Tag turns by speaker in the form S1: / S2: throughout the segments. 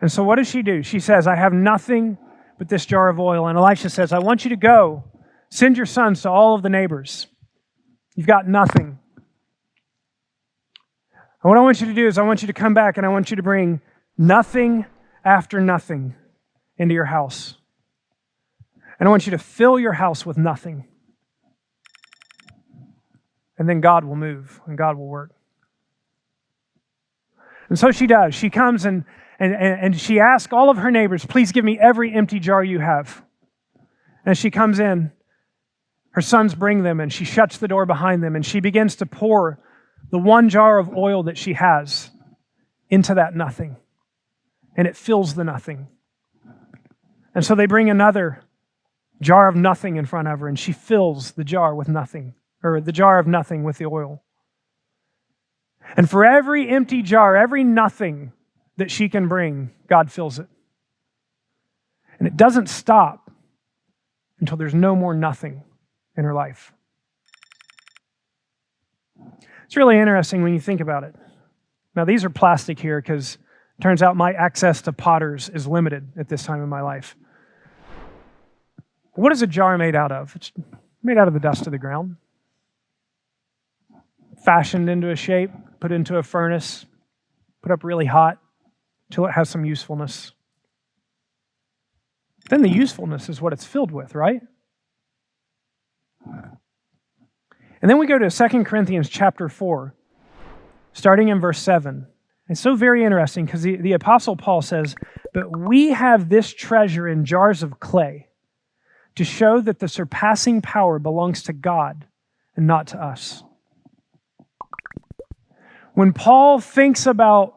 S1: And so what does she do? She says, I have nothing but this jar of oil. And Elisha says, I want you to go, send your sons to all of the neighbors. You've got nothing. And what I want you to do is I want you to come back and I want you to bring nothing after nothing into your house. And I want you to fill your house with nothing. And then God will move and God will work. And so she does. She comes and she asks all of her neighbors, please give me every empty jar you have. And as she comes in, her sons bring them and she shuts the door behind them and she begins to pour the one jar of oil that she has into that nothing. And it fills the nothing. And so they bring another jar of nothing in front of her and she fills the jar with nothing, or the jar of nothing with the oil. And for every empty jar, every nothing that she can bring, God fills it. And it doesn't stop until there's no more nothing in her life. It's really interesting when you think about it. Now, these are plastic here because it turns out my access to potters is limited at this time in my life. What is a jar made out of? It's made out of the dust of the ground. Fashioned into a shape, put into a furnace, put up really hot till it has some usefulness. Then the usefulness is what it's filled with, right? And then we go to 2 Corinthians chapter 4, starting in verse 7. It's so very interesting because the Apostle Paul says, but we have this treasure in jars of clay to show that the surpassing power belongs to God and not to us. When Paul thinks about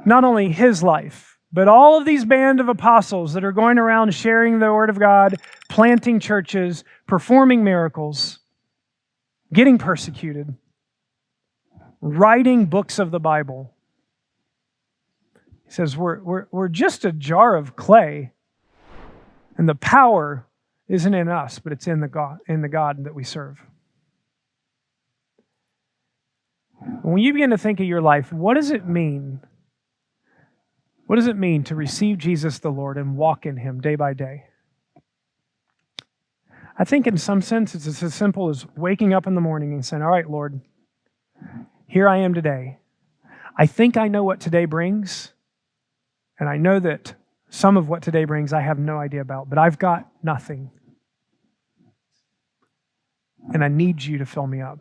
S1: not only his life, but all of these band of apostles that are going around sharing the Word of God, planting churches, performing miracles, getting persecuted, writing books of the Bible, he says, we're just a jar of clay, and the power isn't in us, but it's in the God that we serve. When you begin to think of your life, what does it mean? What does it mean to receive Jesus the Lord and walk in Him day by day? I think in some sense it's as simple as waking up in the morning and saying, all right, Lord, here I am today. I think I know what today brings, and I know that some of what today brings I have no idea about, but I've got nothing. And I need you to fill me up.